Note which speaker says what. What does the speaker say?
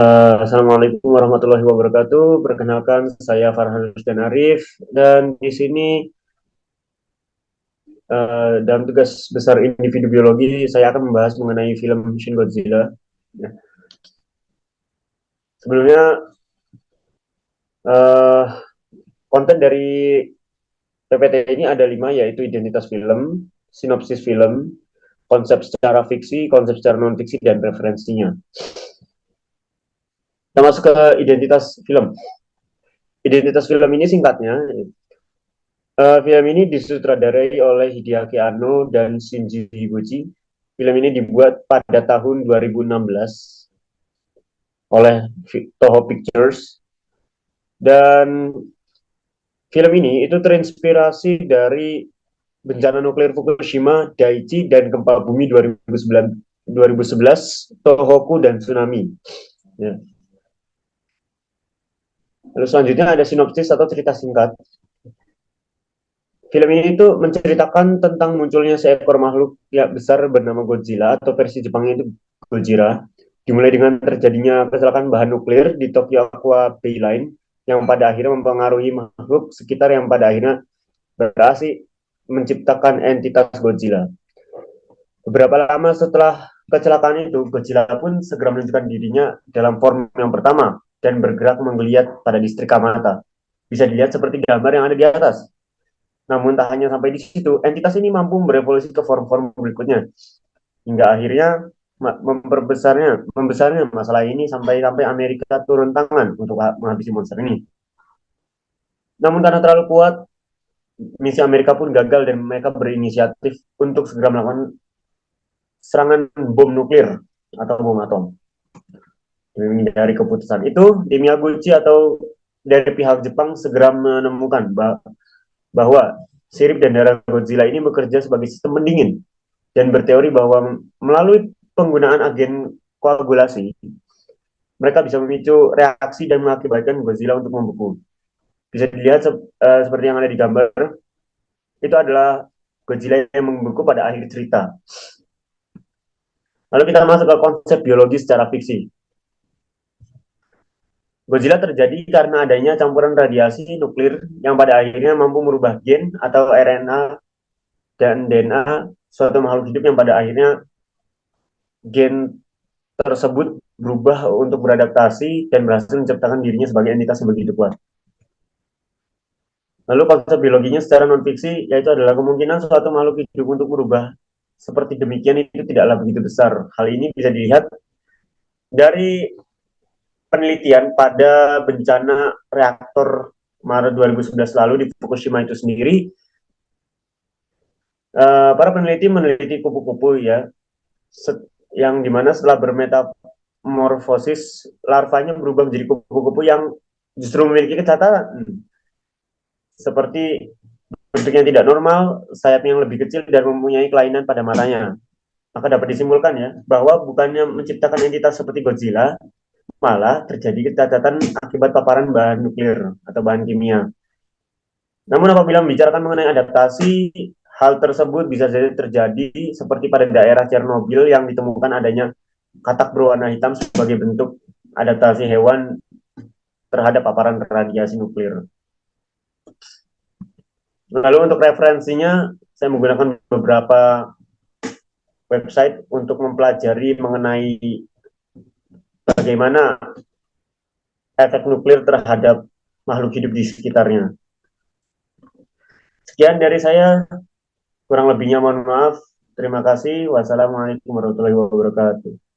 Speaker 1: Assalamualaikum warahmatullahi wabarakatuh. Perkenalkan, saya Farhan Rusdan Arif dan di sini dalam tugas besar individu biologi saya akan membahas mengenai film Shin Godzilla. Ya. Sebelumnya eh, konten dari PPT ini ada 5, yaitu identitas film, sinopsis film, konsep secara fiksi, konsep secara non fiksi, dan referensinya. Kita masuk ke identitas film. Identitas film ini singkatnya, film ini disutradarai oleh Hideaki Anno dan Shinji Higuchi. Film ini dibuat pada tahun 2016 oleh Toho Pictures, dan film ini itu terinspirasi dari bencana nuklir Fukushima, Daiichi, dan gempa bumi 2011, Tohoku, dan tsunami. Ya. Lalu selanjutnya ada sinopsis atau cerita singkat. Film ini itu menceritakan tentang munculnya seekor makhluk yang besar bernama Godzilla, atau versi Jepangnya itu Gojira. Dimulai dengan terjadinya kecelakaan bahan nuklir di Tokyo Aqua Bay Line yang pada akhirnya mempengaruhi makhluk sekitar yang pada akhirnya berhasil menciptakan entitas Godzilla. Beberapa lama setelah kecelakaan itu, Godzilla pun segera menunjukkan dirinya dalam form yang pertama dan bergerak menggeliat pada distrik Kamata. Bisa dilihat seperti gambar yang ada di atas. Namun tak hanya sampai di situ, entitas ini mampu berevolusi ke form-form berikutnya hingga akhirnya membesarnya masalah ini sampai Amerika turun tangan untuk menghabisi monster ini. Namun karena terlalu kuat, misi Amerika pun gagal dan mereka berinisiatif untuk segera melakukan serangan bom nuklir atau bom atom. Dari keputusan itu, tim Yaguchi atau dari pihak Jepang segera menemukan bahwa sirip dan darah Godzilla ini bekerja sebagai sistem pendingin dan berteori bahwa melalui penggunaan agen koagulasi, mereka bisa memicu reaksi dan mengakibatkan Godzilla untuk membeku. Bisa dilihat seperti yang ada di gambar, itu adalah Godzilla yang membeku pada akhir cerita. Lalu kita masuk ke konsep biologi secara fiksi. Godzilla terjadi karena adanya campuran radiasi nuklir yang pada akhirnya mampu merubah gen atau RNA dan DNA suatu makhluk hidup yang pada akhirnya gen tersebut berubah untuk beradaptasi dan berhasil menciptakan dirinya sebagai entitas yang begitu kuat. Lalu konsep biologinya secara non-fiksi yaitu adalah kemungkinan suatu makhluk hidup untuk berubah seperti demikian itu tidaklah begitu besar. Hal ini bisa dilihat dari penelitian pada bencana reaktor Maret 2011 lalu di Fukushima itu sendiri. Para peneliti meneliti kupu-kupu ya, yang dimana setelah bermetamorfosis larvanya berubah menjadi kupu-kupu yang justru memiliki kecacatan seperti bentuk yang tidak normal, sayap yang lebih kecil, dan mempunyai kelainan pada matanya. Maka dapat disimpulkan ya, bahwa bukannya menciptakan entitas seperti Godzilla, malah terjadi kecacatan akibat paparan bahan nuklir atau bahan kimia. Namun apabila membicarakan mengenai adaptasi, hal tersebut bisa jadi terjadi seperti pada daerah Chernobyl yang ditemukan adanya katak berwarna hitam sebagai bentuk adaptasi hewan terhadap paparan radiasi nuklir. Lalu untuk referensinya, saya menggunakan beberapa website untuk mempelajari mengenai bagaimana efek nuklir terhadap makhluk hidup di sekitarnya. Sekian dari saya, kurang lebihnya mohon maaf. Terima kasih. Wassalamualaikum warahmatullahi wabarakatuh.